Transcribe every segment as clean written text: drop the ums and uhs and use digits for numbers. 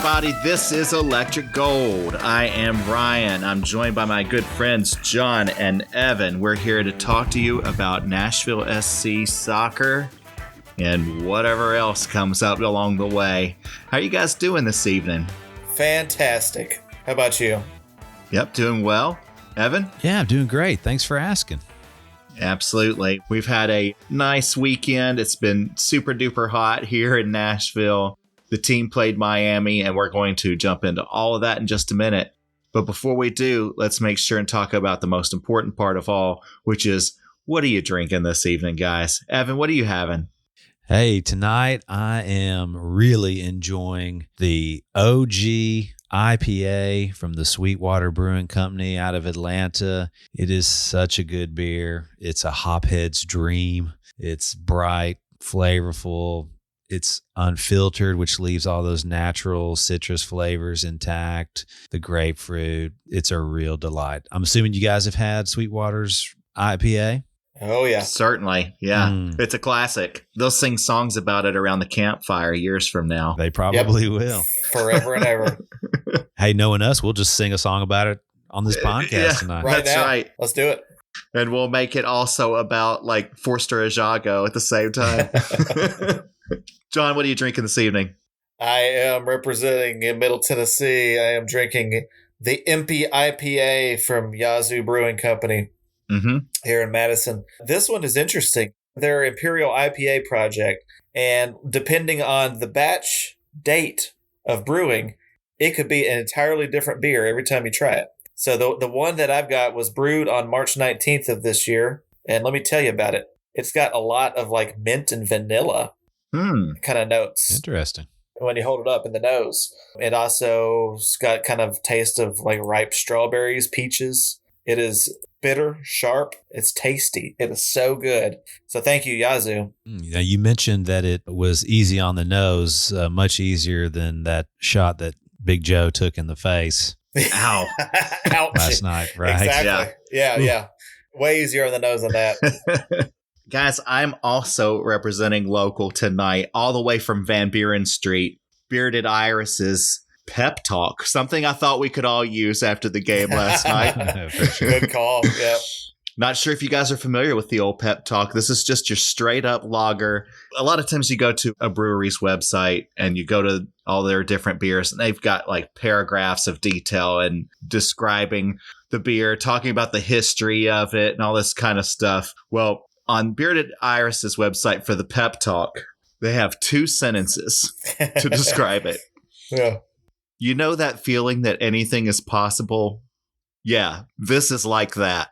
everybody. This is Electric Gold. I am Ryan. I'm joined by my good friends John and Evan. We're here to talk to you about Nashville SC soccer and whatever else comes up along the way. How are you guys doing this evening? Fantastic. How about you? Yep, doing well. Evan? Yeah, I'm doing great. Thanks for asking. Absolutely. We've had a nice weekend. It's been super duper hot here in Nashville. The team played Miami, and we're going to jump into all of that in just a minute. But before we do, let's make sure and talk about the most important part of all, which is, what are you drinking this evening, guys? Evan, what are you having? Hey, tonight I am really enjoying the OG IPA from the Sweetwater Brewing Company out of Atlanta. It is such a good beer. It's a hophead's dream. It's bright, flavorful. It's unfiltered, which leaves all those natural citrus flavors intact. The grapefruit, it's a real delight. I'm assuming you guys have had Sweetwater's IPA? Oh, yeah. Certainly. Yeah. It's a classic. They'll sing songs about it around the campfire years from now. They probably will. Forever and ever. Hey, knowing us, we'll just sing a song about it on this podcast tonight. That's right. Let's do it. And we'll make it also about like Forster Ajago at the same time. John, what are you drinking this evening? I am representing in Middle Tennessee. I am drinking the Impy IPA from Yazoo Brewing Company here in Madison. This one is interesting. Their Imperial IPA project, and depending on the batch date of brewing, it could be an entirely different beer every time you try it. So the one that I've got was brewed on March 19th of this year, and let me tell you about it. It's got a lot of like mint and vanilla kind of notes. Interesting. When you hold it up in the nose. It also's got kind of taste of like ripe strawberries, peaches. It is bitter, sharp. It's tasty. It is so good. So thank you, Yazoo. Now, you mentioned that it was easy on the nose, much easier than that shot that Big Joe took in the face. Ow. Ouch. Last night, right? Exactly. Yeah. Way easier on the nose than that. Guys, I'm also representing local tonight, all the way from Van Buren Street, Bearded Iris's Pep Talk, something I thought we could all use after the game last night. For sure. Good call. Yeah. Not sure if you guys are familiar with the old Pep Talk. This is just your straight up lager. A lot of times you go to a brewery's website and you go to all their different beers, and they've got like paragraphs of detail and describing the beer, talking about the history of it and all this kind of stuff. Well, on Bearded Iris's website for the Pep Talk, they have 2 sentences to describe it. Yeah. You know that feeling that anything is possible? Yeah, this is like that.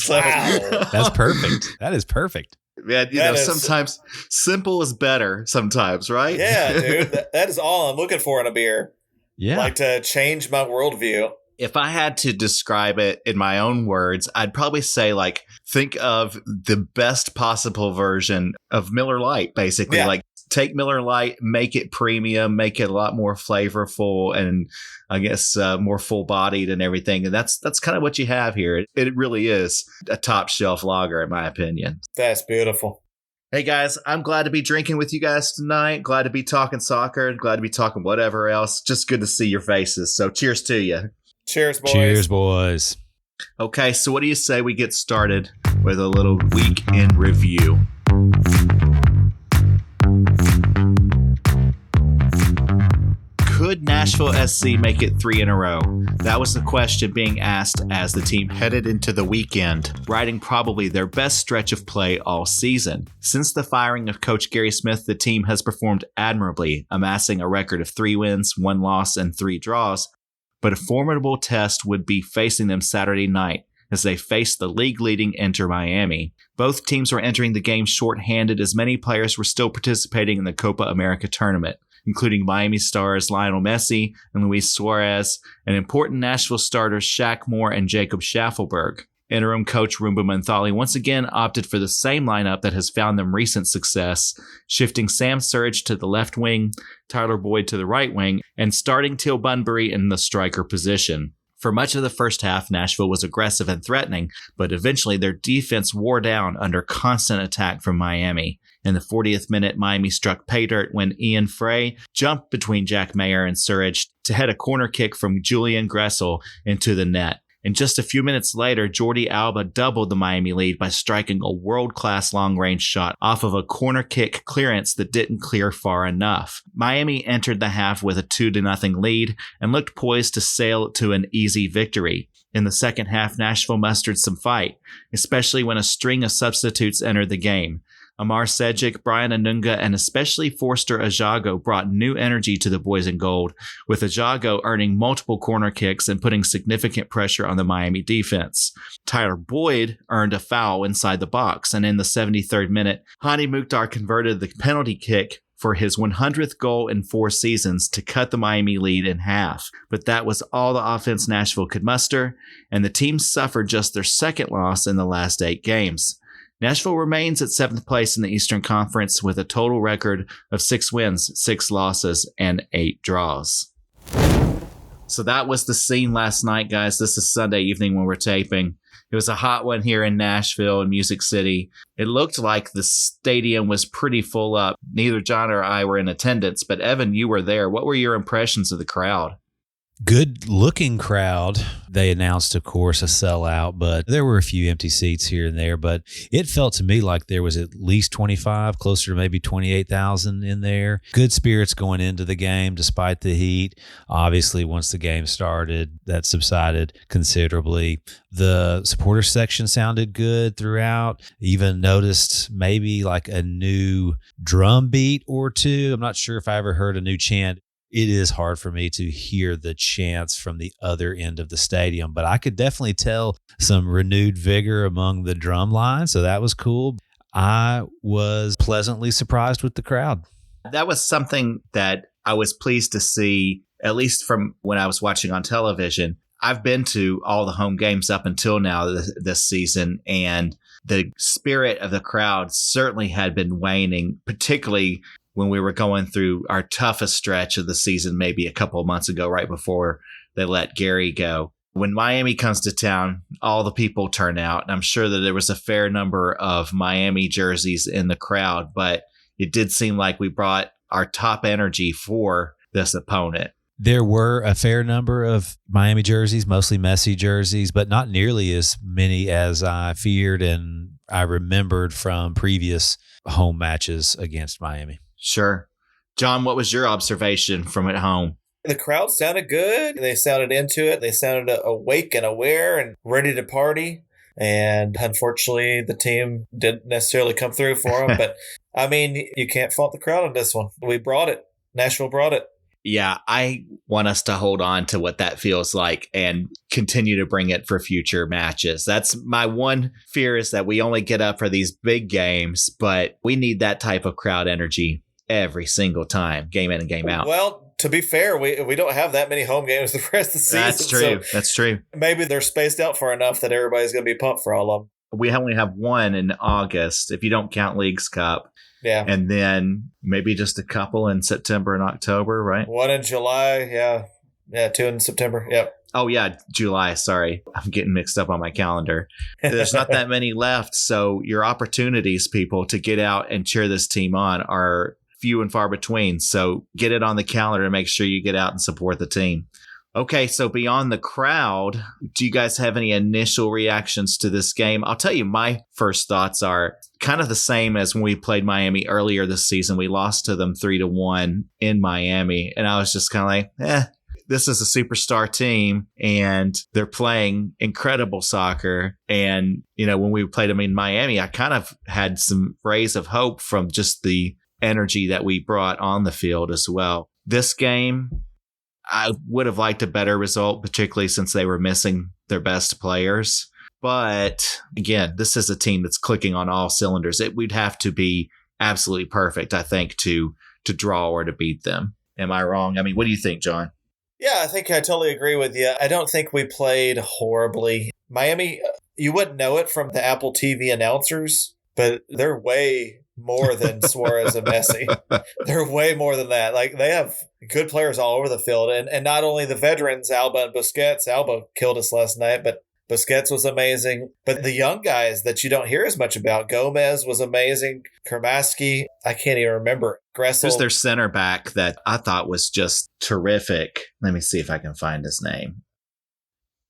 Wow. That's perfect. That is perfect. Yeah, sometimes simple is better sometimes, right? Yeah, dude. That is all I'm looking for in a beer. Yeah. Like to change my worldview. If I had to describe it in my own words, I'd probably say, like, think of the best possible version of Miller Lite, basically. Yeah. Like, take Miller Lite, make it premium, make it a lot more flavorful, and I guess more full-bodied and everything. And that's kind of what you have here. It really is a top-shelf lager, in my opinion. That's beautiful. Hey, guys, I'm glad to be drinking with you guys tonight. Glad to be talking soccer. Glad to be talking whatever else. Just good to see your faces. So cheers to you. Cheers, boys. Cheers, boys. Okay, so what do you say we get started with a little week in review? Could Nashville SC make it 3 in a row? That was the question being asked as the team headed into the weekend, riding probably their best stretch of play all season. Since the firing of Coach Gary Smith, the team has performed admirably, amassing a record of 3 wins, 1 loss, and 3 draws. But a formidable test would be facing them Saturday night as they face the league-leading Inter Miami. Both teams were entering the game short-handed as many players were still participating in the Copa America tournament, including Miami stars Lionel Messi and Luis Suarez, and important Nashville starters Shaq Moore and Jacob Schaffelberg. Interim coach Rumba Manthali once again opted for the same lineup that has found them recent success, shifting Sam Surridge to the left wing, Tyler Boyd to the right wing, and starting Till Bunbury in the striker position. For much of the first half, Nashville was aggressive and threatening, but eventually their defense wore down under constant attack from Miami. In the 40th minute, Miami struck pay dirt when Ian Frey jumped between Jack Mayer and Surridge to head a corner kick from Julian Gressel into the net. And just a few minutes later, Jordi Alba doubled the Miami lead by striking a world-class long-range shot off of a corner kick clearance that didn't clear far enough. Miami entered the half with a 2-0 lead and looked poised to sail to an easy victory. In the second half, Nashville mustered some fight, especially when a string of substitutes entered the game. Amar Sejic, Brian Anunga, and especially Forster Ajago brought new energy to the boys in gold, with Ajago earning multiple corner kicks and putting significant pressure on the Miami defense. Tyler Boyd earned a foul inside the box, and in the 73rd minute, Hani Mukhtar converted the penalty kick for his 100th goal in 4 seasons to cut the Miami lead in half. But that was all the offense Nashville could muster, and the team suffered just their second loss in the last 8 games. Nashville remains at 7th place in the Eastern Conference with a total record of 6 wins, 6 losses, and 8 draws. So that was the scene last night, guys. This is Sunday evening when we're taping. It was a hot one here in Nashville and Music City. It looked like the stadium was pretty full up. Neither John or I were in attendance, but Evan, you were there. What were your impressions of the crowd? Good looking crowd. They announced, of course, a sellout, but there were a few empty seats here and there. But it felt to me like there was at least 25, closer to maybe 28,000 in there. Good spirits going into the game despite the heat. Obviously, once the game started, that subsided considerably. The supporter section sounded good throughout. Even noticed maybe like a new drum beat or two. I'm not sure if I ever heard a new chant. It is hard for me to hear the chants from the other end of the stadium, but I could definitely tell some renewed vigor among the drum line, so that was cool. I was pleasantly surprised with the crowd. That was something that I was pleased to see, at least from when I was watching on television. I've been to all the home games up until now this season, and the spirit of the crowd certainly had been waning, particularly when we were going through our toughest stretch of the season, maybe a couple of months ago, right before they let Gary go. When Miami comes to town, all the people turn out. And I'm sure that there was a fair number of Miami jerseys in the crowd, but it did seem like we brought our top energy for this opponent. There were a fair number of Miami jerseys, mostly Messi jerseys, but not nearly as many as I feared and I remembered from previous home matches against Miami. Sure. John, what was your observation from at home? The crowd sounded good. They sounded into it. They sounded awake and aware and ready to party. And unfortunately, the team didn't necessarily come through for them. But, I mean, you can't fault the crowd on this one. We brought it. Nashville brought it. Yeah, I want us to hold on to what that feels like and continue to bring it for future matches. That's my one fear, is that we only get up for these big games, but we need that type of crowd energy every single time, game in and game out. Well, to be fair, we don't have that many home games the rest of the season. That's true. So that's true. maybe they're spaced out far enough that everybody's going to be pumped for all of them. We only have one in August, if you don't count Leagues Cup. Yeah. And then maybe just a couple in September and October, right? 1 in July. Yeah. Yeah. 2 in September. Yep. Oh, yeah. July. Sorry. I'm getting mixed up on my calendar. There's not that many left. So your opportunities, people, to get out and cheer this team on are few and far between. So get it on the calendar and make sure you get out and support the team. Okay, so beyond the crowd, do you guys have any initial reactions to this game? I'll tell you, my first thoughts are kind of the same as when we played Miami earlier this season. We lost to them 3-1 in Miami, and I was just kind of like, this is a superstar team, and they're playing incredible soccer. And, you know, when we played them in Miami, I kind of had some rays of hope from just the energy that we brought on the field as well. This game, I would have liked a better result, particularly since they were missing their best players. But again, this is a team that's clicking on all cylinders. We'd have to be absolutely perfect, I think, to draw or to beat them. Am I wrong? I mean, what do you think, John? Yeah, I think I totally agree with you. I don't think we played horribly. Miami, you wouldn't know it from the Apple TV announcers, but they're way more than Suarez and Messi. They're way more than that. Like, they have good players all over the field. And not only the veterans, Alba and Busquets. Alba killed us last night, but Busquets was amazing. But the young guys that you don't hear as much about, Gomez was amazing. Kermaski, I can't even remember. Gressel. Who's their center back that I thought was just terrific? Let me see if I can find his name.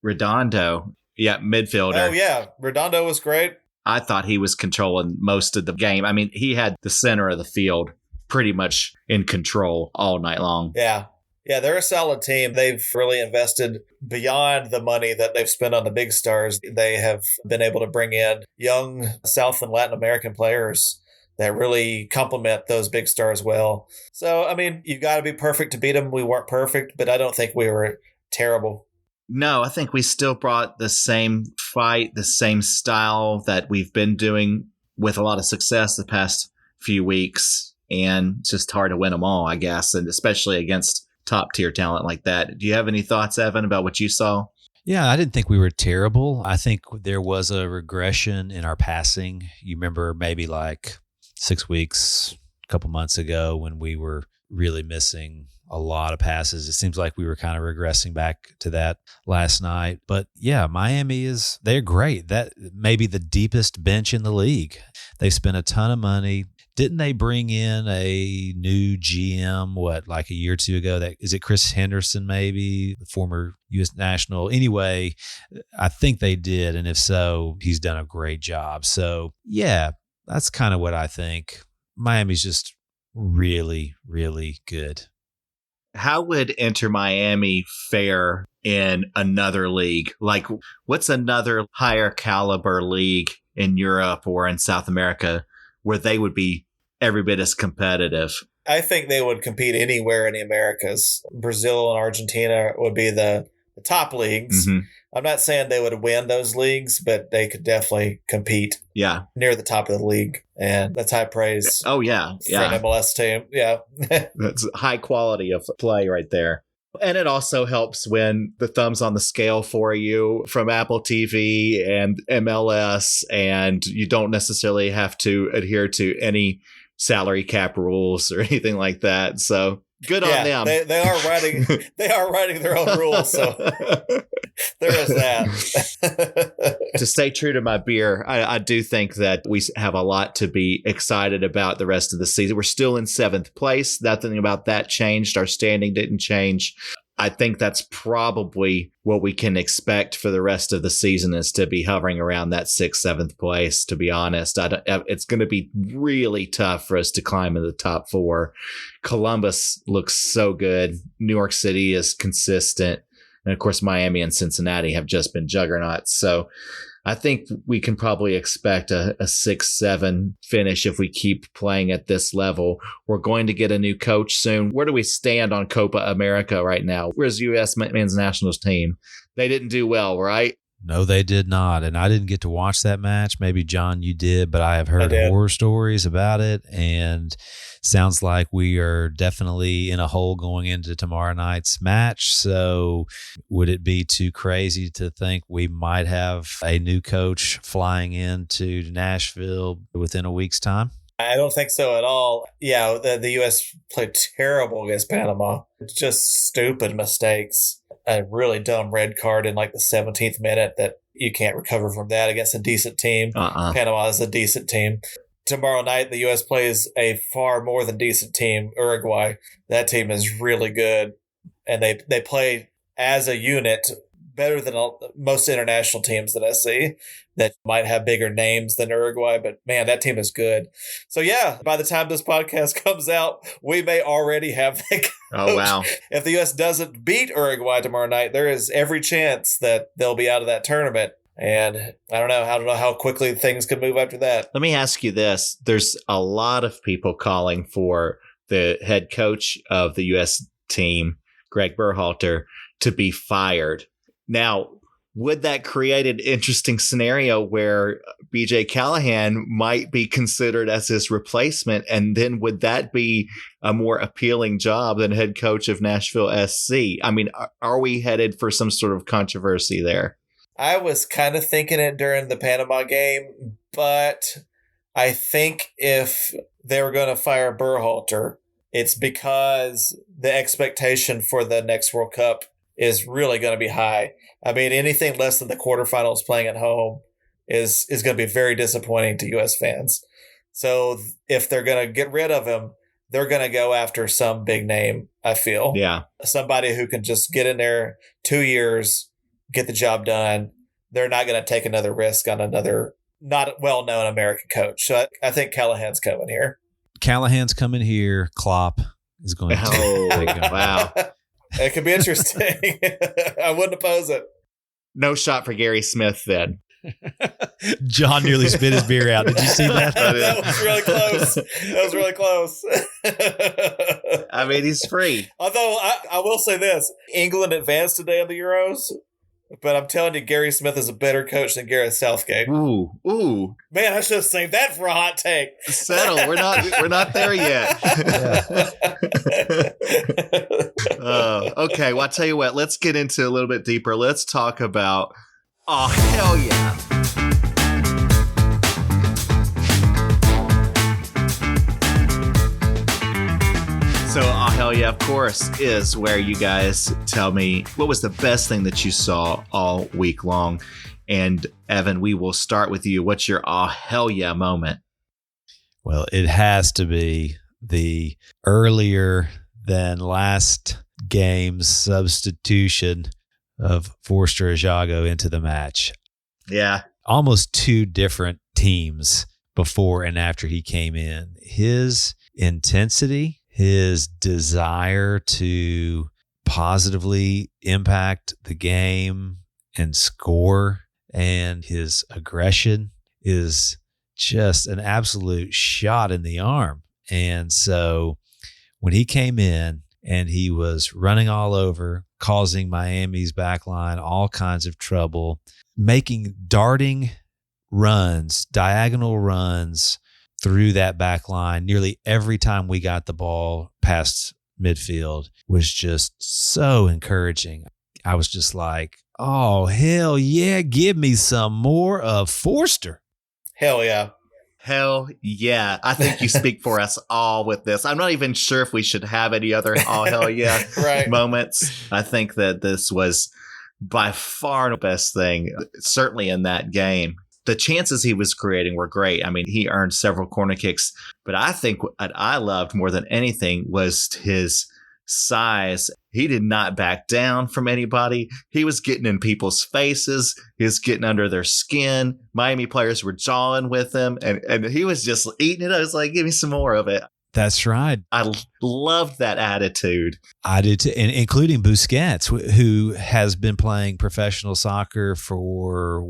Redondo. Yeah, midfielder. Oh, yeah. Redondo was great. I thought he was controlling most of the game. I mean, he had the center of the field pretty much in control all night long. Yeah. Yeah, they're a solid team. They've really invested beyond the money that they've spent on the big stars. They have been able to bring in young South and Latin American players that really complement those big stars well. So, I mean, you've got to be perfect to beat them. We weren't perfect, but I don't think we were terrible. No, I think we still brought the same fight, the same style that we've been doing with a lot of success the past few weeks. And it's just hard to win them all, I guess, and especially against top tier talent like that. Do you have any thoughts, Evan, about what you saw? Yeah, I didn't think we were terrible. I think there was a regression in our passing. You remember maybe like 6 weeks, a couple months ago when we were really missing a lot of passes. It seems like we were kind of regressing back to that last night. But yeah, Miami they're great. That may be the deepest bench in the league. They spent a ton of money. Didn't they bring in a new GM, like a year or two ago? Is it Chris Henderson, maybe, the former U.S. national? Anyway, I think they did. And if so, he's done a great job. So yeah, that's kind of what I think. Miami's just really, really good. How would Inter Miami fare in another league? Like, what's another higher caliber league in Europe or in South America where they would be every bit as competitive? I think they would compete anywhere in the Americas. Brazil and Argentina would be the top leagues. Mm-hmm. I'm not saying they would win those leagues, but they could definitely compete. Yeah, near the top of the league, and that's high praise. Oh yeah, for an MLS team. Yeah, that's high quality of play right there. And it also helps when the thumb's on the scale for you from Apple TV and MLS, and you don't necessarily have to adhere to any salary cap rules or anything like that. So good on them. They are writing their own rules. So there is that. To stay true to my beer, I do think that we have a lot to be excited about the rest of the season. We're still in 7th place. Nothing about that changed. Our standing didn't change. I think that's probably what we can expect for the rest of the season, is to be hovering around that 6th, 7th place, to be honest. It's going to be really tough for us to climb in the top 4. Columbus looks so good. New York City is consistent. And of course, Miami and Cincinnati have just been juggernauts. So I think we can probably expect a 6-7 finish if we keep playing at this level. We're going to get a new coach soon. Where do we stand on Copa America right now? Where's U.S. men's nationals team? They didn't do well, right? No, they did not. And I didn't get to watch that match. Maybe, John, you did, but I have heard horror stories about it. And sounds like we are definitely in a hole going into tomorrow night's match. So would it be too crazy to think we might have a new coach flying into Nashville within a week's time? I don't think so at all. Yeah, the U.S. played terrible against Panama. Just stupid mistakes. A really dumb red card in like the 17th minute that you can't recover from that against a decent team. Panama is a decent team. Tomorrow night, the U.S. plays a far more than decent team, Uruguay. That team is really good, and they play as a unit better than most international teams that I see that might have bigger names than Uruguay. But man, that team is good. So yeah, by the time this podcast comes out, we may already have that coach. Oh, wow. If the U.S. doesn't beat Uruguay tomorrow night, there is every chance that they'll be out of that tournament. And I don't know how quickly things could move after that. Let me ask you this. There's a lot of people calling for the head coach of the U.S. team, Greg Berhalter, to be fired. Now, would that create an interesting scenario where BJ Callahan might be considered as his replacement? And then would that be a more appealing job than head coach of Nashville SC? I mean, are we headed for some sort of controversy there? I was kind of thinking it during the Panama game, but I think if they were going to fire Berhalter, it's because the expectation for the next World Cup is really going to be high. I mean, anything less than the quarterfinals playing at home is going to be very disappointing to U.S. fans. So if they're going to get rid of him, they're going to go after some big name, I feel. Yeah. Somebody who can just get in there 2 years, get the job done. They're not going to take another risk on another not well-known American coach. So I think Callahan's coming here. Callahan's coming here. Klopp is going to take him. Wow. It could be interesting. I wouldn't oppose it. No shot for Gary Smith then. John nearly spit his beer out. Did you see that? That was really close. That was really close. I mean, he's free. Although I will say this, England advanced today in the Euros, but I'm telling you, Gary Smith is a better coach than Gareth Southgate. Ooh. Man, I should have saved that for a hot take. Settle. We're not there yet. Okay. Well, I'll tell you what. Let's get into a little bit deeper. Let's talk about. Oh, hell yeah. So, oh, hell yeah, of course, is where you guys tell me what was the best thing that you saw all week long. And Evan, we will start with you. What's your oh, hell yeah moment? Well, it has to be the earlier than last game's substitution of FORSTER AJAGO into the match. Yeah. Almost two different teams before and after he came in. His intensity, his desire to positively impact the game and score, and his aggression is just an absolute shot in the arm. And so when he came in and he was running all over, causing Miami's backline all kinds of trouble, making darting runs, diagonal runs through that backline nearly every time we got the ball past midfield was just so encouraging. I was just like, oh, hell yeah, give me some more of FORSTER. Hell yeah. Hell yeah. I think you speak for us all with this. I'm not even sure if we should have any other oh, hell yeah moments. I think that this was by far the best thing, certainly in that game. The chances he was creating were great. I mean, he earned several corner kicks, but I think what I loved more than anything was his size. He did not back down from anybody. He was getting in people's faces. He was getting under their skin. Miami players were jawing with him, and he was just eating it. I was like, give me some more of it. That's right. I loved that attitude. I did too, and including Busquets, who has been playing professional soccer for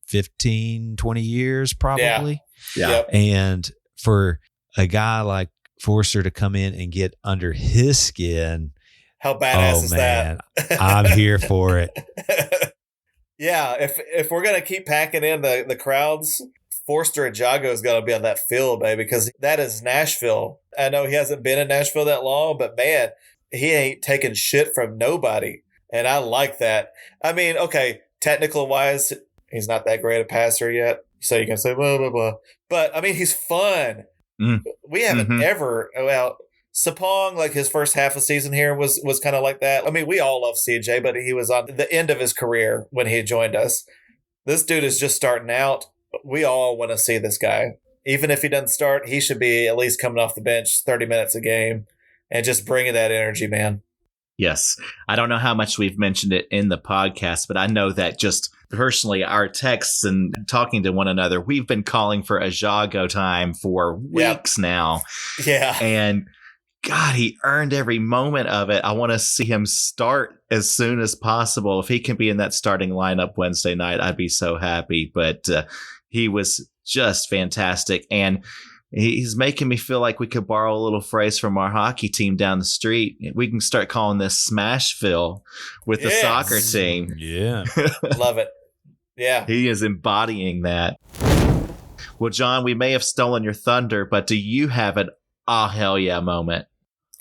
15, 20 years probably. Yeah. Yep. And for a guy like FORSTER to come in and get under his skin. How badass is that? I'm here for it. Yeah, if we're gonna keep packing in the crowds, FORSTER AJAGO is gonna be on that field, baby, because that is Nashville. I know he hasn't been in Nashville that long, but man, he ain't taking shit from nobody, and I like that. I mean, okay, technical wise, he's not that great a passer yet, so you can say blah blah blah, but I mean, he's fun. We haven't ever, well, Sapong, like his first half of season here was kind of like that. I mean, we all love CJ, but he was on the end of his career when he joined us. This dude is just starting out. We all want to see this guy. Even if he doesn't start, he should be at least coming off the bench 30 minutes a game and just bringing that energy, man. Yes. I don't know how much we've mentioned it in the podcast, but I know that just personally, our texts and talking to one another, we've been calling for AJAGO time for weeks now. Yeah. And God, he earned every moment of it. I want to see him start as soon as possible. If he can be in that starting lineup Wednesday night, I'd be so happy. But he was just fantastic. And he's making me feel like we could borrow a little phrase from our hockey team down the street. We can start calling this Smashville with the soccer team. Yeah. Love it. Yeah. He is embodying that. Well, John, we may have stolen your thunder, but do you have an oh, hell yeah moment?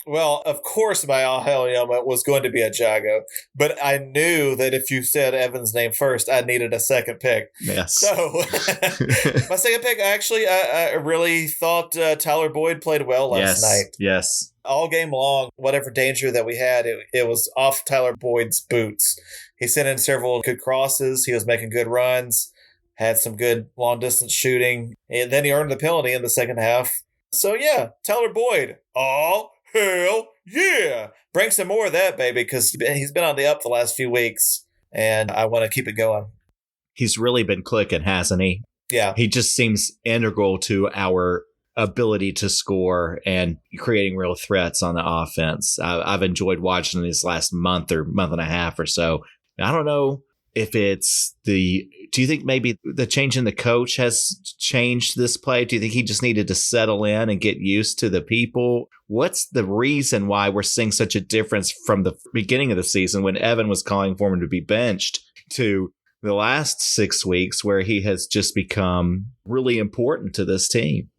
Well, of course, my all hell moment was going to be Ajago, but I knew that if you said Evan's name first, I needed a second pick. Yes. So my second pick, actually, I really thought Tyler Boyd played well last night. Yes. All game long, whatever danger that we had, it was off Tyler Boyd's boots. He sent in several good crosses. He was making good runs, had some good long distance shooting, and then he earned the penalty in the second half. So yeah, Tyler Boyd, all hell yeah. Bring some more of that, baby, because he's been on the up the last few weeks, and I want to keep it going. He's really been clicking, hasn't he? Yeah. He just seems integral to our ability to score and creating real threats on the offense. I've enjoyed watching this last month or month and a half or so. I don't know if it's do you think maybe the change in the coach has changed this play? Do you think he just needed to settle in and get used to the people? What's the reason why we're seeing such a difference from the beginning of the season when Evan was calling for him to be benched to the last 6 weeks where he has just become really important to this team?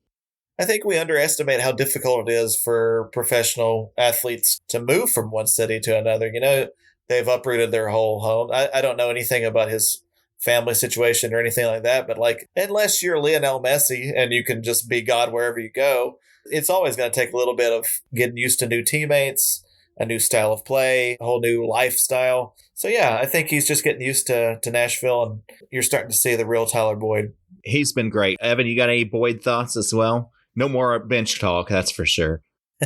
I think we underestimate how difficult it is for professional athletes to move from one city to another. You know, they've uprooted their whole home. I don't know anything about his family situation or anything like that, but like, unless you're Lionel Messi and you can just be God wherever you go, it's always going to take a little bit of getting used to new teammates, a new style of play, a whole new lifestyle. So yeah, I think he's just getting used to Nashville, and you're starting to see the real Tyler Boyd. He's been great. Evan, you got any Boyd thoughts as well? No more bench talk, that's for sure.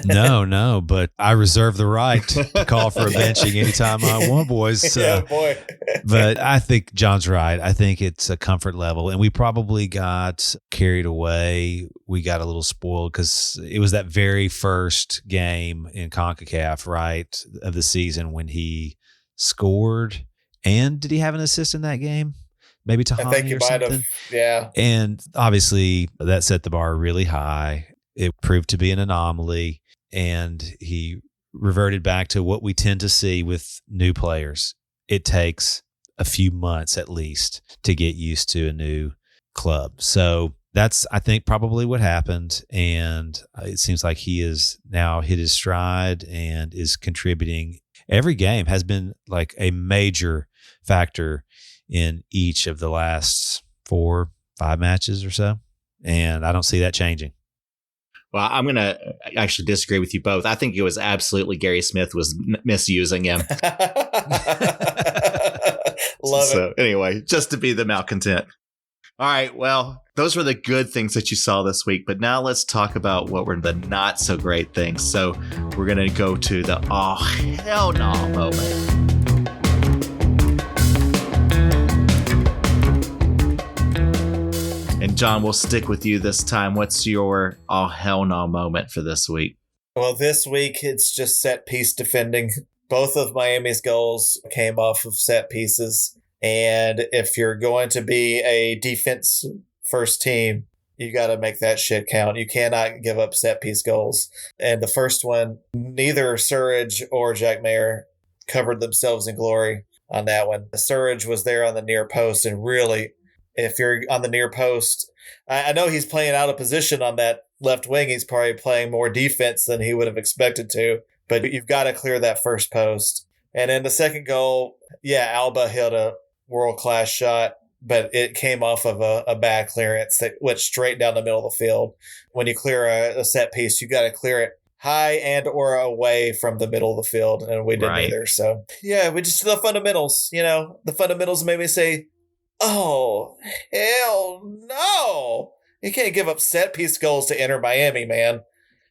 No, but I reserve the right to call for a benching anytime I want, boys. Yeah, boy. But I think John's right. I think it's a comfort level, and we probably got carried away. We got a little spoiled because it was that very first game in CONCACAF, right, of the season when he scored. And did he have an assist in that game? Maybe Tahani I think he or might something? have, yeah. And obviously that set the bar really high. It proved to be an anomaly, and he reverted back to what we tend to see with new players. It takes a few months at least to get used to a new club. So that's, I think, probably what happened. And it seems like he has now hit his stride and is contributing. Every game has been like a major factor in each of the last 4-5 matches or so. And I don't see that changing. Well, I'm going to actually disagree with you both. I think it was absolutely Gary Smith was misusing him. Love it. Anyway, just to be the malcontent. All right. Well, those were the good things that you saw this week. But now let's talk about what were the not so great things. So we're going to go to the oh, hell no moment. And John, we'll stick with you this time. What's your oh hell no moment for this week? Well, this week it's just set piece defending. Both of Miami's goals came off of set pieces. And if you're going to be a defense first team, you got to make that shit count. You cannot give up set piece goals. And the first one, neither Surridge or Jack Mayer covered themselves in glory on that one. Surridge was there on the near post, and really, if you're on the near post, I know he's playing out of position on that left wing. He's probably playing more defense than he would have expected to, but you've got to clear that first post. And in the second goal, yeah, Alba hit a world-class shot, but it came off of a bad clearance that went straight down the middle of the field. When you clear a set piece, you got to clear it high and or away from the middle of the field, and we didn't either. So, yeah, we just the fundamentals. You know, the fundamentals made me say, oh, hell no. You can't give up set-piece goals to enter Miami, man.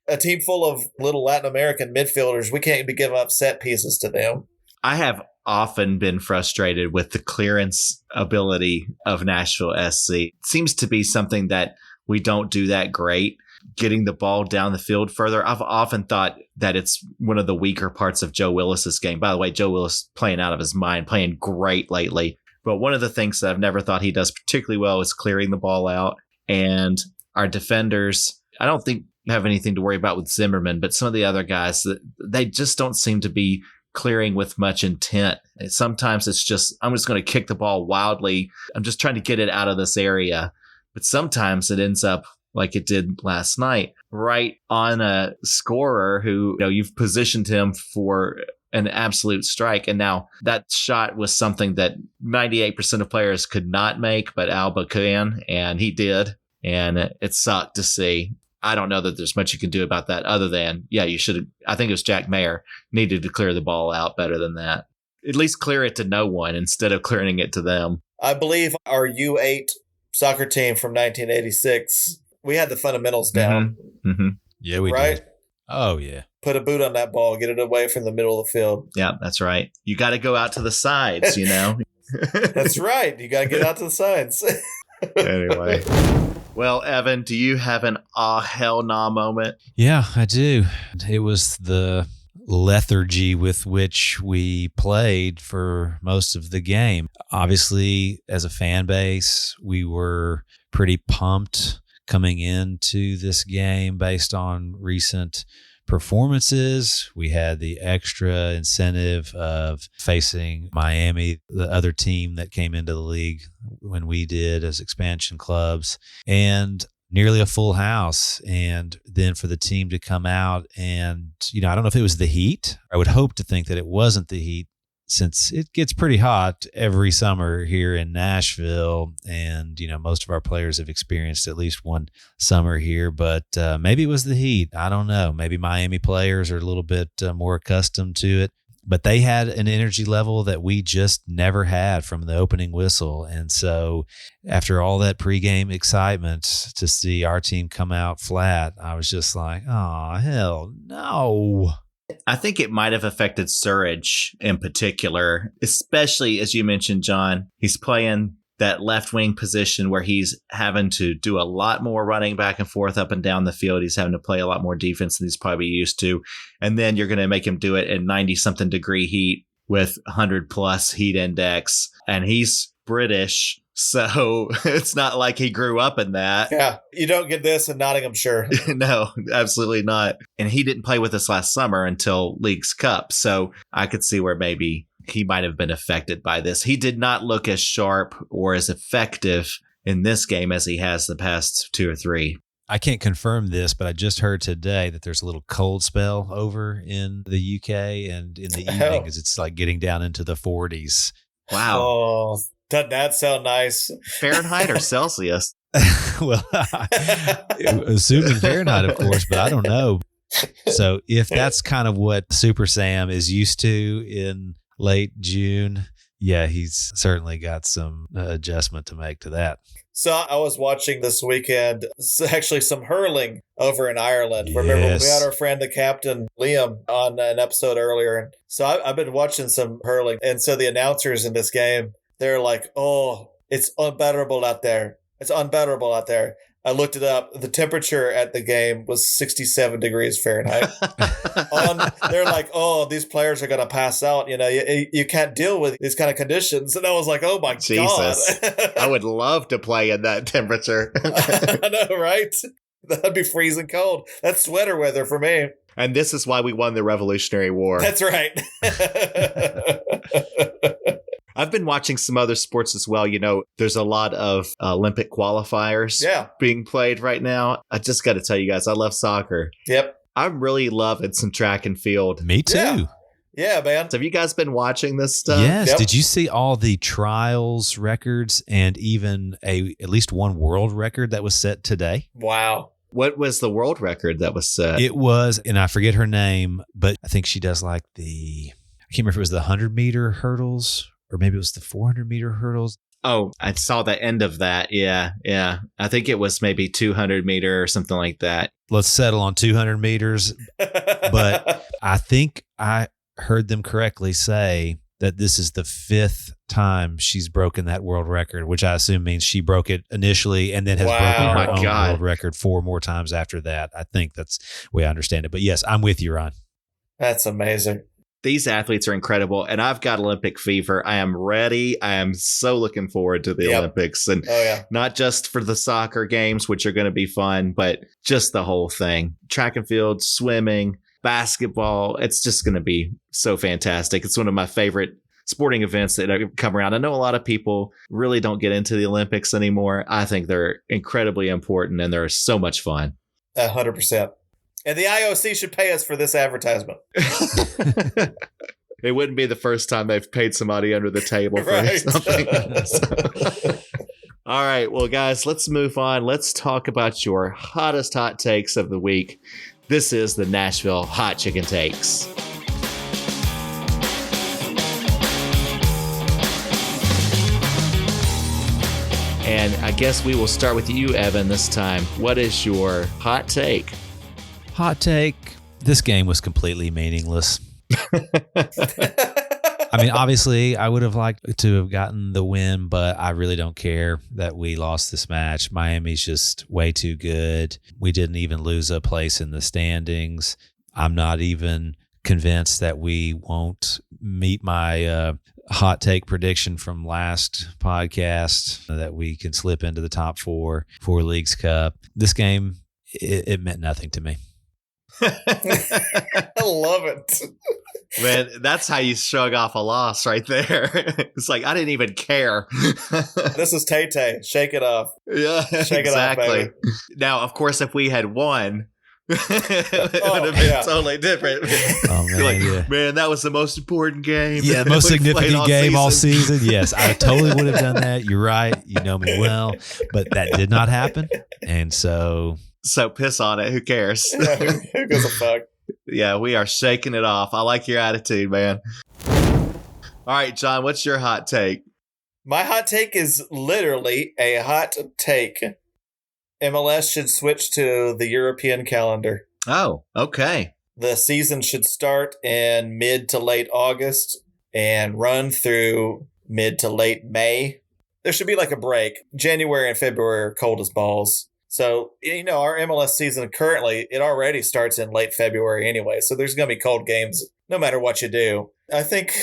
A team full of little Latin American midfielders, we can't be giving up set pieces to them. I have often been frustrated with the clearance ability of Nashville SC. It seems to be something that we don't do that great, getting the ball down the field further. I've often thought that it's one of the weaker parts of Joe Willis's game. By the way, Joe Willis playing out of his mind, playing great lately. But one of the things that I've never thought he does particularly well is clearing the ball out. And our defenders, I don't think have anything to worry about with Zimmerman, but some of the other guys, they just don't seem to be clearing with much intent. And sometimes it's just, I'm just going to kick the ball wildly. I'm just trying to get it out of this area. But sometimes it ends up like it did last night, right on a scorer who, you've positioned him for an absolute strike. And now that shot was something that 98% of players could not make, but Alba can, and he did. And it sucked to see. I don't know that there's much you can do about that other than, you should have, I think it was Jack Mayer, needed to clear the ball out better than that. At least clear it to no one instead of clearing it to them. I believe our U8 soccer team from 1986, we had the fundamentals down. Mm-hmm. Mm-hmm. Yeah, we right? did. Oh, yeah. Put a boot on that ball, get it away from the middle of the field. Yeah, that's right. You got to go out to the sides, That's right. You got to get out to the sides. Anyway. Well, Evan, do you have an hell nah moment? Yeah, I do. It was the lethargy with which we played for most of the game. Obviously, as a fan base, we were pretty pumped coming into this game based on recent performances. We had the extra incentive of facing Miami, the other team that came into the league when we did as expansion clubs, and nearly a full house. And then for the team to come out and, I don't know if it was the heat. I would hope to think that it wasn't the heat, since it gets pretty hot every summer here in Nashville. And, most of our players have experienced at least one summer here, but maybe it was the heat. I don't know. Maybe Miami players are a little bit more accustomed to it, but they had an energy level that we just never had from the opening whistle. And so after all that pregame excitement to see our team come out flat, I was just like, oh, hell no. I think it might have affected Surridge in particular, especially as you mentioned, John. He's playing that left wing position where he's having to do a lot more running back and forth up and down the field. He's having to play a lot more defense than he's probably used to. And then you're going to make him do it in 90-something degree heat with 100+ heat index. And he's British, so it's not like he grew up in that. Yeah, you don't get this in Nottinghamshire. No, absolutely not. And he didn't play with us last summer until Leagues Cup, so I could see where maybe he might have been affected by this. He did not look as sharp or as effective in this game as he has the past 2 or 3. I can't confirm this, but I just heard today that there's a little cold spell over in the UK, and in the evening it's like getting down into the 40s. Wow. Oh, doesn't that sound nice? Fahrenheit or Celsius? Well, assuming Fahrenheit, of course, but I don't know. So if that's kind of what Super Sam is used to in late June, yeah, he's certainly got some adjustment to make to that. So I was watching this weekend, actually some hurling over in Ireland. Yes. Remember, we had our friend, the captain, Liam, on an episode earlier. So I've been watching some hurling. And so the announcers in this game, they're like, oh, it's unbearable out there. It's unbearable out there. I looked it up. The temperature at the game was 67 degrees Fahrenheit. They're like, oh, these players are going to pass out. You can't deal with these kind of conditions. And I was like, oh, my Jesus. God. I would love to play in that temperature. I know, right? That'd be freezing cold. That's sweater weather for me. And this is why we won the Revolutionary War. That's right. I've been watching some other sports as well. There's a lot of Olympic qualifiers being played right now. I just got to tell you guys, I love soccer. Yep. I'm really loving some track and field. Me too. Yeah, man. So have you guys been watching this stuff? Yes. Yep. Did you see all the trials records and even at least one world record that was set today? Wow. What was the world record that was set? It was, and I forget her name, but I think she does I can't remember if it was the 100-meter hurdles or maybe it was the 400-meter hurdles. Oh, I saw the end of that. Yeah. I think it was maybe 200-meter or something like that. Let's settle on 200 meters. But I think I heard them correctly say that this is the 5th time she's broken that world record, which I assume means she broke it initially and then has broken her own world record 4 more times after that. I think that's the way I understand it. But yes, I'm with you, Ron. That's amazing. These athletes are incredible, and I've got Olympic fever. I am ready. I am so looking forward to the Olympics, and not just for the soccer games, which are going to be fun, but just the whole thing. Track and field, swimming, basketball. It's just going to be so fantastic. It's one of my favorite sporting events that come around. I know a lot of people really don't get into the Olympics anymore. I think they're incredibly important and they're so much fun. 100%. And the IOC should pay us for this advertisement. It wouldn't be the first time they've paid somebody under the table for Right. something. All right. Well, guys, let's move on. Let's talk about your hottest hot takes of the week. This is the Nashville Hot Chicken Takes. And I guess we will start with you, Evan, this time. What is your hot take? Hot take, this game was completely meaningless. I mean, obviously, I would have liked to have gotten the win, but I really don't care that we lost this match. Miami's just way too good. We didn't even lose a place in the standings. I'm not even convinced that we won't meet my hot take prediction from last podcast that we can slip into the top four for Leagues Cup. This game, it meant nothing to me. I love it. Man, that's how you shrug off a loss right there. It's like, I didn't even care. This is Tay-Tay. Shake it off. Yeah, Shake it off, baby. Now, of course, if we had won, it would have been totally different. Oh, man, like, yeah. Man, that was the most important game. Yeah, the most significant game all season. Yes, I totally would have done that. You're right. You know me well. But that did not happen. And so piss on it. Who cares? Yeah, who gives a fuck? Yeah, we are shaking it off. I like your attitude, man. All right, John, what's your hot take? My hot take is literally a hot take. MLS should switch to the European calendar. Oh, okay. The season should start in mid to late August and run through mid to late May. There should be like a break. January and February are cold as balls. So, our MLS season currently, it already starts in late February anyway. So there's going to be cold games no matter what you do. I think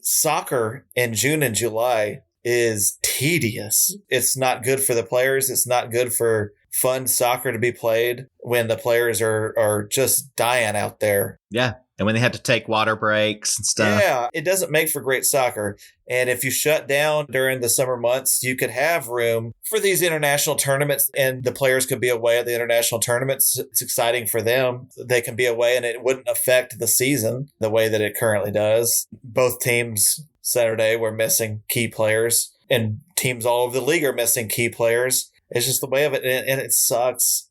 soccer in June and July is tedious. It's not good for the players. It's not good for fun soccer to be played when the players are just dying out there. Yeah. And when they have to take water breaks and stuff. Yeah, it doesn't make for great soccer. And if you shut down during the summer months, you could have room for these international tournaments and the players could be away at the international tournaments. It's exciting for them. They can be away and it wouldn't affect the season the way that it currently does. Both teams Saturday were missing key players and teams all over the league are missing key players. It's just the way of it. And it sucks.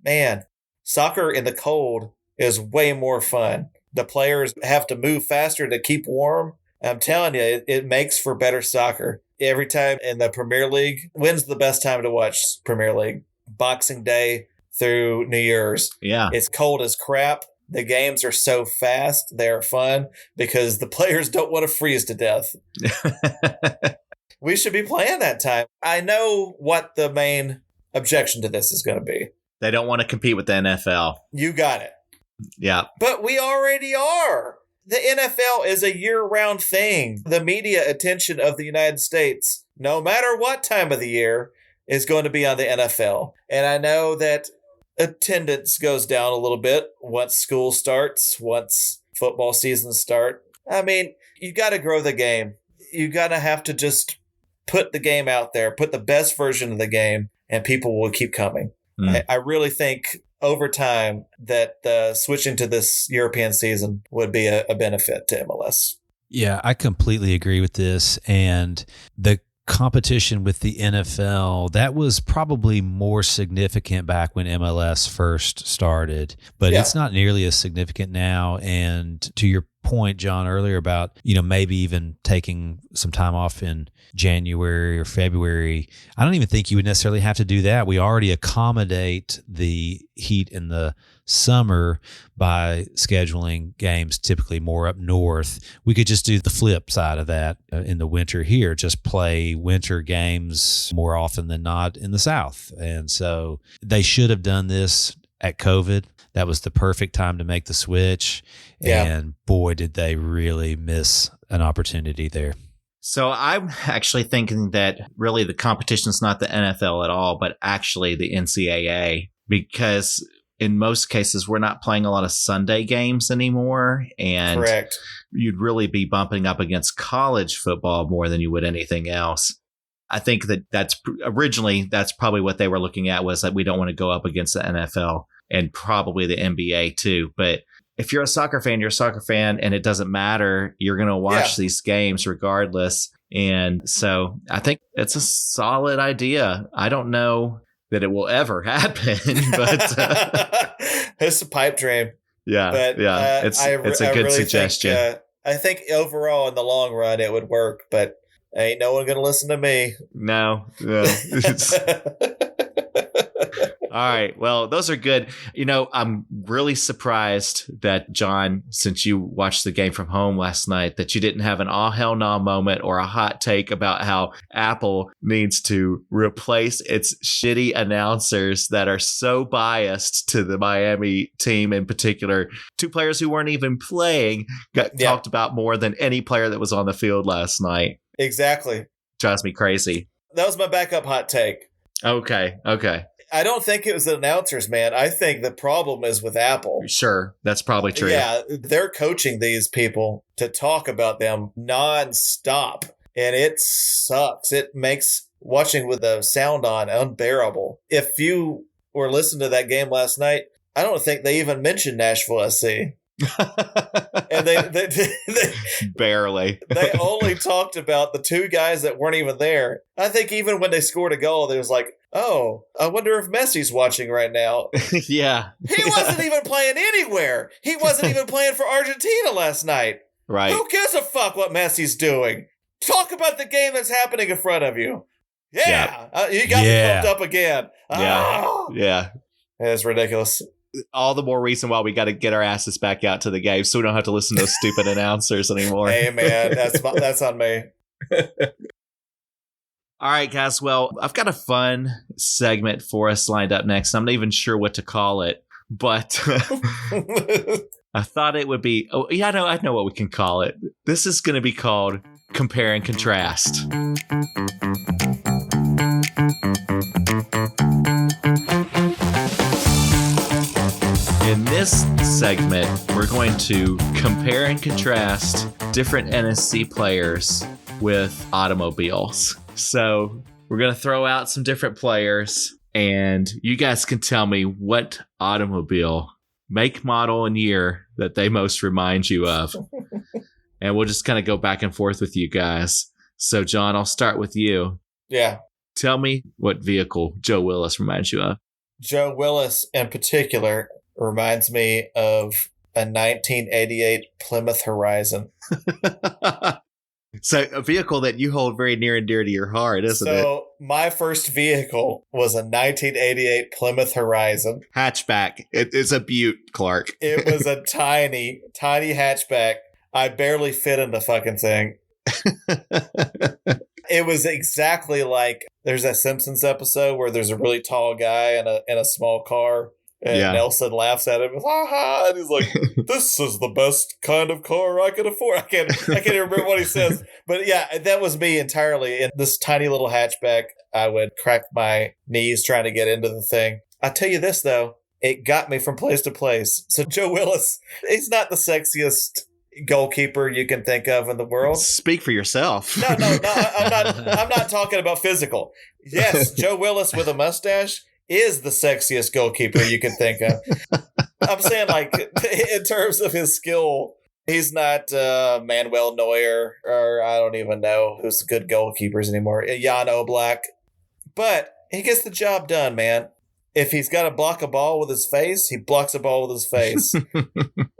Man, soccer in the cold is way more fun. The players have to move faster to keep warm. I'm telling you, it makes for better soccer. Every time in the Premier League, when's the best time to watch Premier League? Boxing Day through New Year's. Yeah. It's cold as crap. The games are so fast. They're fun because the players don't want to freeze to death. We should be playing that time. I know what the main objection to this is going to be. They don't want to compete with the NFL. You got it. Yeah. But we already are. The NFL is a year-round thing. The media attention of the United States, no matter what time of the year, is going to be on the NFL. And I know that attendance goes down a little bit once school starts, once football seasons start. I mean, you got to grow the game. You got to have to just put the game out there, put the best version of the game, and people will keep coming. I really think over time that switching to this European season would be a benefit to MLS. Yeah, I completely agree with this. And the competition with the NFL, that was probably more significant back when MLS first started, but it's not nearly as significant now. And to your point, John, earlier about, maybe even taking some time off in January or February, I don't even think you would necessarily have to do that. We already accommodate the heat in the summer by scheduling games typically more up north. We could just do the flip side of that in the winter here, just play winter games more often than not in the South. And so they should have done this at COVID. That was the perfect time to make the switch. Yeah. And boy, did they really miss an opportunity there. So I'm actually thinking that really the competition is not the NFL at all, but actually the NCAA, because in most cases, we're not playing a lot of Sunday games anymore. And correct. You'd really be bumping up against college football more than you would anything else. I think that's probably what they were looking at, was that we don't want to go up against the NFL and probably the NBA too. But if you're a soccer fan, you're a soccer fan, and it doesn't matter. You're going to watch these games regardless. And so I think it's a solid idea. I don't know that it will ever happen, but it's a pipe dream. Yeah, but, it's a good suggestion. I think overall, in the long run, it would work, but ain't no one going to listen to me. No. All right. Well, those are good. I'm really surprised that, John, since you watched the game from home last night, that you didn't have an all hell no moment or a hot take about how Apple needs to replace its shitty announcers that are so biased to the Miami team in particular. Two players who weren't even playing got talked about more than any player that was on the field last night. Exactly. Drives me crazy. That was my backup hot take. Okay. I don't think it was the announcers, man. I think the problem is with Apple. Sure, that's probably true. Yeah, they're coaching these people to talk about them nonstop, and it sucks. It makes watching with the sound on unbearable. If you were listening to that game last night, I don't think they even mentioned Nashville SC. And they barely. They only talked about the two guys that weren't even there. I think even when they scored a goal, they was like, oh, I wonder if Messi's watching right now. Yeah. He wasn't even playing anywhere. He wasn't even playing for Argentina last night. Right. Who gives a fuck what Messi's doing? Talk about the game that's happening in front of you. Yeah. You got me pumped up again. Yeah. It's ridiculous. All the more reason why we got to get our asses back out to the game so we don't have to listen to those stupid announcers anymore. Hey, man, that's on me. All right, guys. Well, I've got a fun segment for us lined up next. I'm not even sure what to call it, but I thought it would be. Oh, yeah, I know what we can call it. This is going to be called Compare and Contrast. In this segment, we're going to compare and contrast different NSC players with automobiles. So we're going to throw out some different players, and you guys can tell me what automobile, make, model, and year that they most remind you of. And we'll just kind of go back and forth with you guys. So, John, I'll start with you. Yeah. Tell me what vehicle Joe Willis reminds you of. Joe Willis, in particular, reminds me of a 1988 Plymouth Horizon. So a vehicle that you hold very near and dear to your heart, isn't it? So my first vehicle was a 1988 Plymouth Horizon. Hatchback. It's a beaut, Clark. It was a tiny hatchback. I barely fit in the fucking thing. It was exactly like there's that Simpsons episode where there's a really tall guy in a small car. And Nelson laughs at him, and he's like, "This is the best kind of car I could afford." I can't even remember what he says, but yeah, that was me entirely in this tiny little hatchback. I would crack my knees trying to get into the thing. I tell you this though, it got me from place to place. So Joe Willis, he's not the sexiest goalkeeper you can think of in the world. Speak for yourself. No, I'm not talking about physical. Yes, Joe Willis with a mustache is the sexiest goalkeeper you can think of. I'm saying, like, in terms of his skill, he's not Manuel Neuer, or I don't even know who's the good goalkeepers anymore. Jan Oblak. But he gets the job done, man. If he's got to block a ball with his face, he blocks a ball with his face.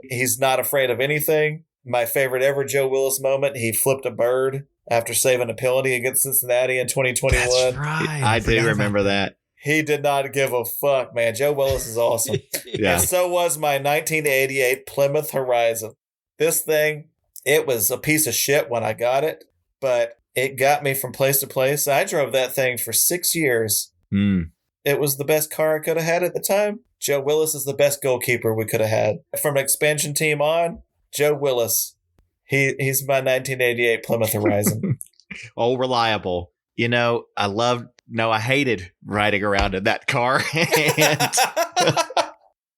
He's not afraid of anything. My favorite ever Joe Willis moment, he flipped a bird after saving a penalty against Cincinnati in 2021. That's right. I do remember that. He did not give a fuck, man. Joe Willis is awesome. Yeah. And so was my 1988 Plymouth Horizon. This thing, it was a piece of shit when I got it, but it got me from place to place. I drove that thing for 6 years. It was the best car I could have had at the time. Joe Willis is the best goalkeeper we could have had. From an expansion team on, Joe Willis. He's my 1988 Plymouth Horizon. Oh, reliable. You know, I hated riding around in that car. And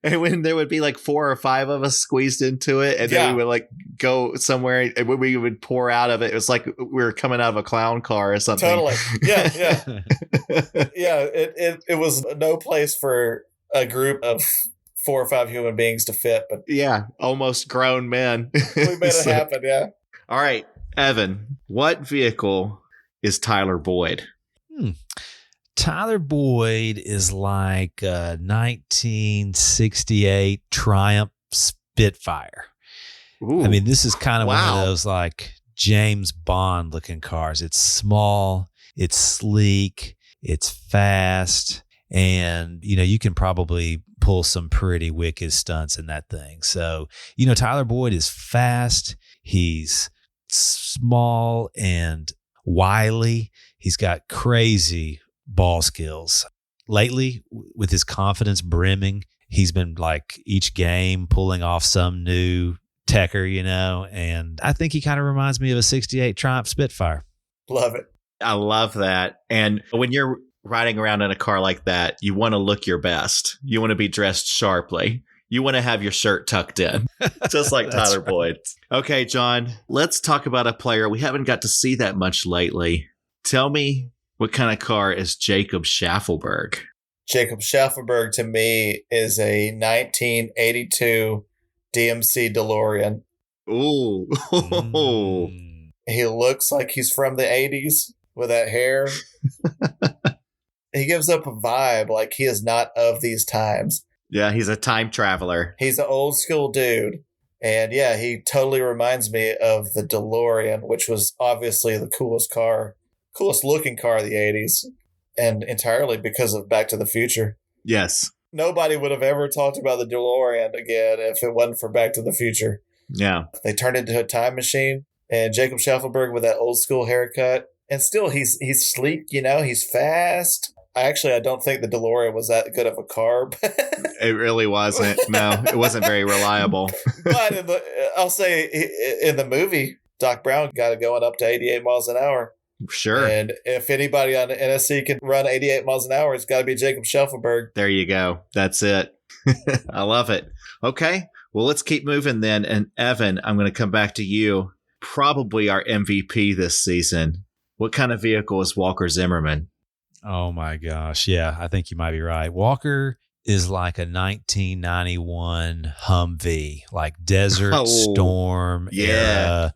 And when there would be like 4 or 5 of us squeezed into it, and then we would like go somewhere, and when we would pour out of it, it was like we were coming out of a clown car or something. Totally. Yeah. Yeah. It was no place for a group of 4 or 5 human beings to fit, but yeah, almost grown men. We made it happen. Yeah. All right, Evan, what vehicle is Tyler Boyd? Tyler Boyd is like a 1968 Triumph Spitfire. Ooh. I mean, this is kind of one of those like James Bond looking cars. It's small, it's sleek, it's fast, and you can probably pull some pretty wicked stunts in that thing. So, Tyler Boyd is fast. He's small and wily. He's got crazy ball skills. Lately, with his confidence brimming, he's been like each game pulling off some new techer, and I think he kind of reminds me of a 68 Triumph Spitfire. Love it. I love that. And when you're riding around in a car like that, you want to look your best. You want to be dressed sharply. You want to have your shirt tucked in, just like Tyler Boyd. Okay, John, let's talk about a player we haven't got to see that much lately. Tell me, what kind of car is Jacob Schaffelberg? Jacob Schaffelberg, to me, is a 1982 DMC DeLorean. Ooh. He looks like he's from the 80s with that hair. He gives up a vibe like he is not of these times. Yeah, he's a time traveler. He's an old school dude. And yeah, he totally reminds me of the DeLorean, which was obviously the coolest looking car of the 80s. And entirely because of Back to the Future. Yes. Nobody would have ever talked about the DeLorean again if it wasn't for Back to the Future. Yeah. They turned it into a time machine. And Jacob Schaffelberg with that old school haircut. And still, he's sleek, he's fast. I don't think the DeLorean was that good of a car. It really wasn't. No, it wasn't very reliable. But I'll say in the movie, Doc Brown got it going up to 88 miles an hour. Sure. And if anybody on the NSC can run 88 miles an hour, it's got to be Jacob Schaffelberg. There you go. That's it. I love it. Okay. Well, let's keep moving then. And Evan, I'm going to come back to you. Probably our MVP this season. What kind of vehicle is Walker Zimmerman? Oh my gosh. Yeah, I think you might be right. Walker is like a 1991 Humvee, like Desert Storm era,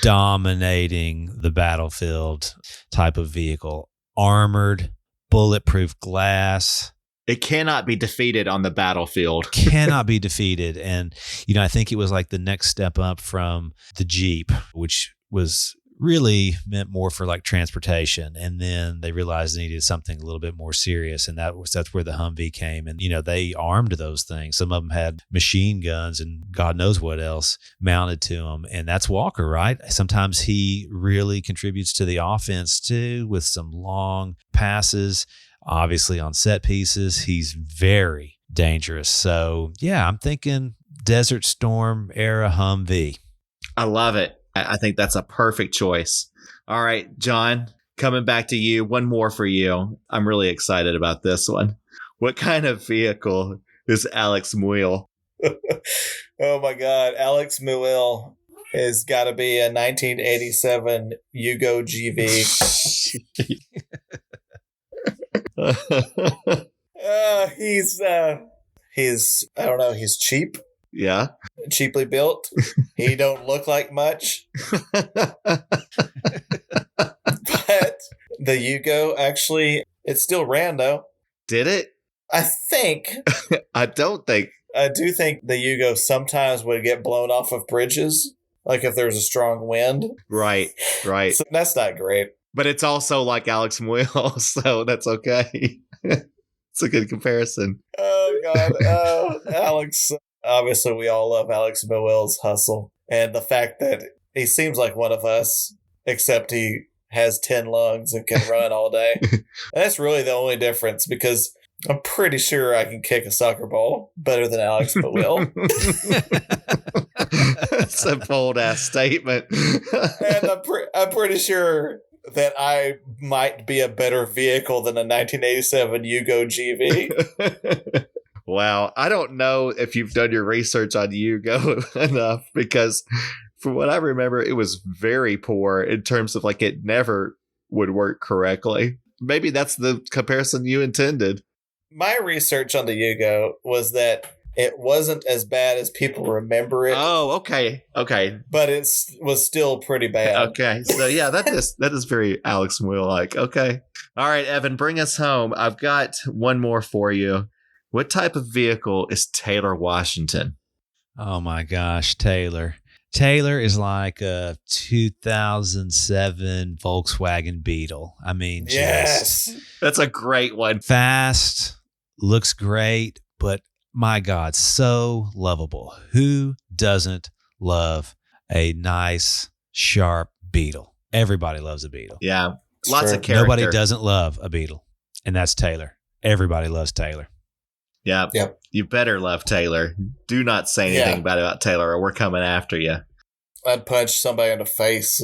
dominating the battlefield type of vehicle. Armored, bulletproof glass. It cannot be defeated on the battlefield. Cannot be defeated. And, I think it was like the next step up from the Jeep, which was really meant more for like transportation. And then they realized they needed something a little bit more serious. And that's where the Humvee came. And, they armed those things. Some of them had machine guns and God knows what else mounted to them. And that's Walker, right? Sometimes he really contributes to the offense too, with some long passes, obviously on set pieces. He's very dangerous. So yeah, I'm thinking Desert Storm era Humvee. I love it. I think that's a perfect choice. All right, John, coming back to you. One more for you. I'm really excited about this one. What kind of vehicle is Alex Muyl? Oh, my God. Alex Muyl has got to be a 1987 Yugo GV. He's I don't know. He's cheap. Yeah. Cheaply built. He don't look like much. But the Yugo, actually, it still ran, though. Did it? I think. I don't think. I do think the Yugo sometimes would get blown off of bridges, like if there's a strong wind. Right. So that's not great. But it's also like Alex Muyl, so that's okay. It's a good comparison. Oh, God. Oh, Alex. Obviously, we all love Alex Muyl's hustle. And the fact that he seems like one of us, except he has 10 lungs and can run all day. And that's really the only difference, because I'm pretty sure I can kick a soccer ball better than Alex Muyl. That's a bold-ass statement. And I'm pretty sure that I might be a better vehicle than a 1987 Yugo GV. Wow. I don't know if you've done your research on Yugo enough because from what I remember, it was very poor in terms of like it never would work correctly. Maybe that's the comparison you intended. My research on the Yugo was that it wasn't as bad as people remember it. Oh, okay. Okay. But it was still pretty bad. Okay. So yeah, that is very Alex Moore-like. Okay. All right, Evan, bring us home. I've got one more for you. What type of vehicle is Taylor Washington? Oh my gosh, Taylor. Taylor is like a 2007 Volkswagen Beetle. I mean, yes, that's a great one. Fast, looks great, but my God, so lovable. Who doesn't love a nice, sharp Beetle? Everybody loves a Beetle. Yeah, lots of character. Nobody doesn't love a Beetle, and that's Taylor. Everybody loves Taylor. Yeah. Yep. You better love Taylor. Do not say anything bad about Taylor or we're coming after you. I'd punch somebody in the face.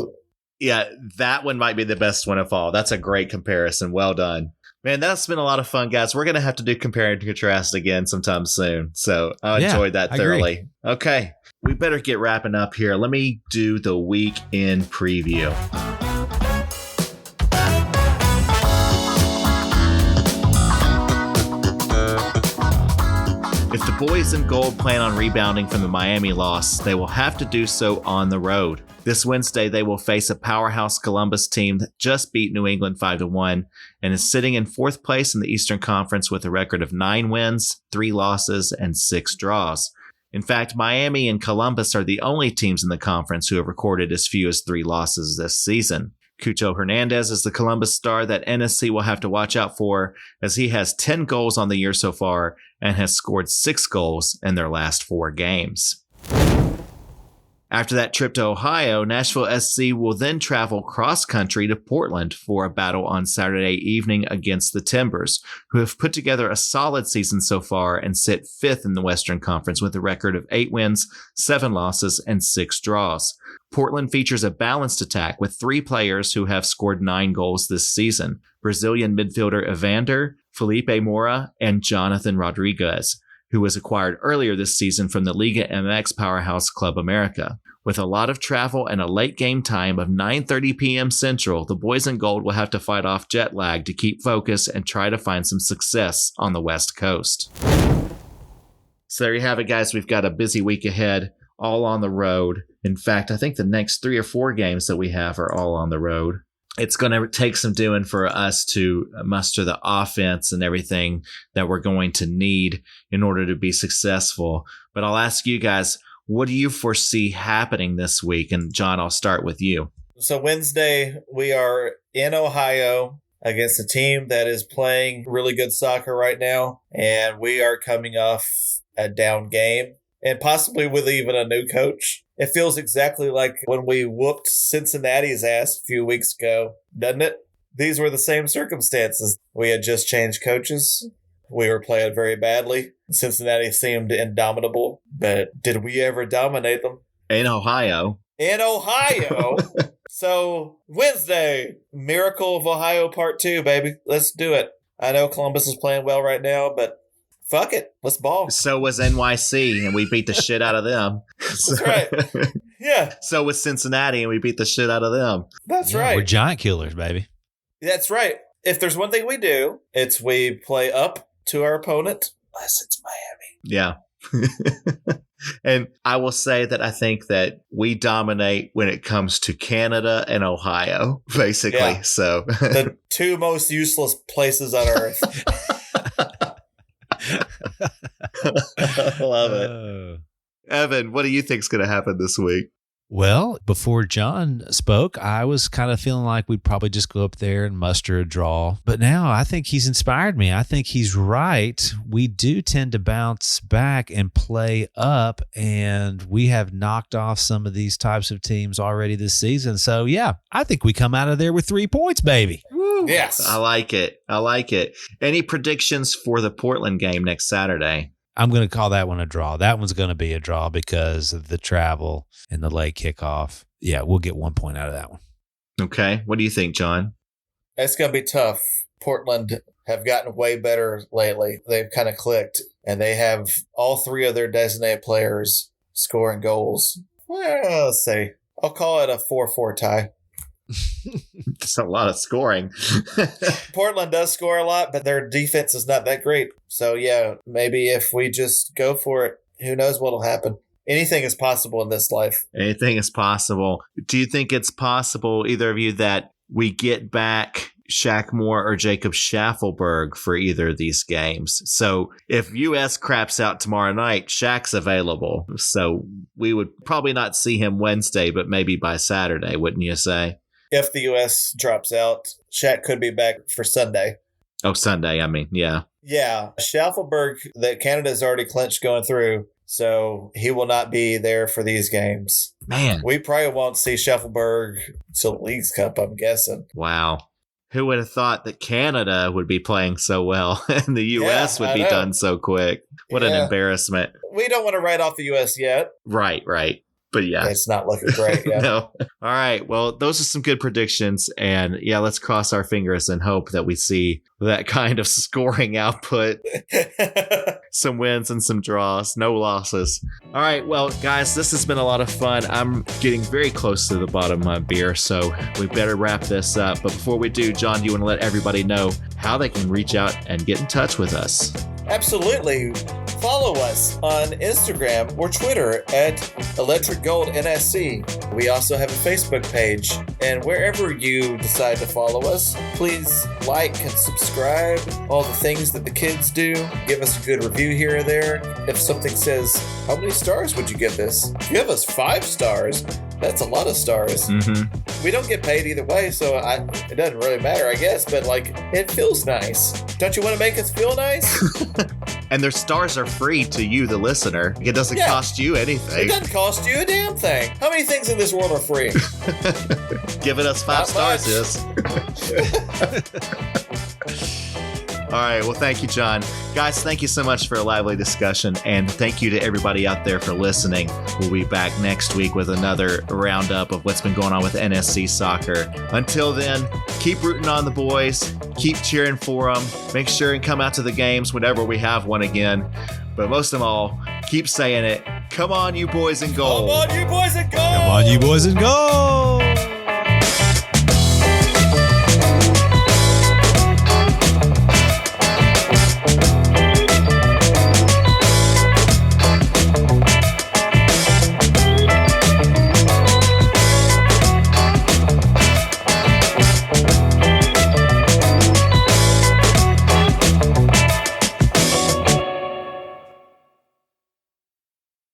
Yeah, that one might be the best one of all. That's a great comparison. Well done. Man, that's been a lot of fun, guys. We're going to have to do compare and contrast again sometime soon. So I enjoyed that thoroughly. Okay, we better get wrapping up here. Let me do the weekend preview. If the boys in gold plan on rebounding from the Miami loss, they will have to do so on the road. This Wednesday, they will face a powerhouse Columbus team that just beat New England 5-1 and is sitting in fourth place in the Eastern Conference with a record of 9 wins, 3 losses, and 6 draws. In fact, Miami and Columbus are the only teams in the conference who have recorded as few as 3 losses this season. Cucho Hernandez is the Columbus star that NSC will have to watch out for, as he has 10 goals on the year so far and has scored 6 goals in their last 4 games. After that trip to Ohio, Nashville SC will then travel cross-country to Portland for a battle on Saturday evening against the Timbers, who have put together a solid season so far and sit 5th in the Western Conference with a record of 8 wins, 7 losses, and 6 draws. Portland features a balanced attack with 3 players who have scored 9 goals this season: Brazilian midfielder Evander, Felipe Mora, and Jonathan Rodriguez, who was acquired earlier this season from the Liga MX powerhouse Club America. With a lot of travel and a late game time of 9:30 p.m. Central, the boys in gold will have to fight off jet lag to keep focus and try to find some success on the West Coast. So there you have it, guys. We've got a busy week ahead, all on the road. In fact, I think the next 3 or 4 games that we have are all on the road. It's going to take some doing for us to muster the offense and everything that we're going to need in order to be successful. But I'll ask you guys, what do you foresee happening this week? And John, I'll start with you. So Wednesday, we are in Ohio against a team that is playing really good soccer right now. And we are coming off a down game and possibly with even a new coach. It feels exactly like when we whooped Cincinnati's ass a few weeks ago, doesn't it? These were the same circumstances. We had just changed coaches. We were playing very badly. Cincinnati seemed indomitable, but did we ever dominate them? In Ohio. In Ohio? So, Wednesday, Miracle of Ohio Part 2, baby. Let's do it. I know Columbus is playing well right now, but fuck it. Let's ball. So was NYC, and we beat the shit out of them. That's right. Yeah. So was Cincinnati, and we beat the shit out of them. That's right. We're giant killers, baby. That's right. If there's one thing we do, it's we play up to our opponent, unless it's Miami. Yeah. And I will say that I think that we dominate when it comes to Canada and Ohio, basically. Yeah. So the 2 most useless places on earth. Love it. Evan, what do you think is going to happen this week? Well, before John spoke, I was kind of feeling like we'd probably just go up there and muster a draw. But now I think he's inspired me. I think he's right. We do tend to bounce back and play up, and we have knocked off some of these types of teams already this season. So, yeah, I think we come out of there with 3 points, baby. Woo. Yes. I like it. I like it. Any predictions for the Portland game next Saturday? I'm going to call that one a draw. That one's going to be a draw because of the travel and the late kickoff. Yeah, we'll get 1 point out of that one. Okay. What do you think, John? It's going to be tough. Portland have gotten way better lately. They've kind of clicked, and they have all three of their designated players scoring goals. Well, let's see. I'll call it a 4-4 tie. That's a lot of scoring. Portland does score a lot, but their defense is not that great. So, yeah, maybe if we just go for it, who knows what'll happen. Anything is possible in this life. Anything is possible. Do you think it's possible, either of you, that we get back Shaq Moore or Jacob Schaffelberg for either of these games? So if US craps out tomorrow night, Shaq's available. So we would probably not see him Wednesday, but maybe by Saturday, wouldn't you say? If the US drops out, Shaq could be back for Sunday. Oh, Sunday, I mean, yeah. Yeah, Schaffelberg, that Canada's already clinched going through, so he will not be there for these games. Man. We probably won't see Schaffelberg till the Leagues Cup, I'm guessing. Wow. Who would have thought that Canada would be playing so well and the U.S. would be done so quick? What an embarrassment. We don't want to write off the U.S. yet. Right. But yeah. It's not looking great yet. No. All right. Well, those are some good predictions. And yeah, let's cross our fingers and hope that we see that kind of scoring output. Some wins and some draws, no losses. All right. Well, guys, this has been a lot of fun. I'm getting very close to the bottom of my beer, so we better wrap this up. But before we do, John, do you want to let everybody know how they can reach out and get in touch with us? Absolutely. Follow us on Instagram or Twitter at Electric Gold NSC. We also have a Facebook page. And wherever you decide to follow us, please like and subscribe. All the things that the kids do. Give us a good review here or there. If something says, how many stars would you give this? Give us 5 stars. That's a lot of stars. Mm-hmm. We don't get paid either way, so it doesn't really matter, I guess. But, it feels nice. Don't you want to make us feel nice? And their stars are free to you, the listener. It doesn't cost you anything. It doesn't cost you a damn thing. How many things in this world are free? Giving us 5 stars is. All right. Well, thank you, John. Guys, thank you so much for a lively discussion. And thank you to everybody out there for listening. We'll be back next week with another roundup of what's been going on with NSC soccer. Until then, keep rooting on the boys. Keep cheering for them. Make sure and come out to the games whenever we have one again. But most of all, keep saying it. Come on, you boys in gold. Come on, you boys in gold. Come on, you boys in gold.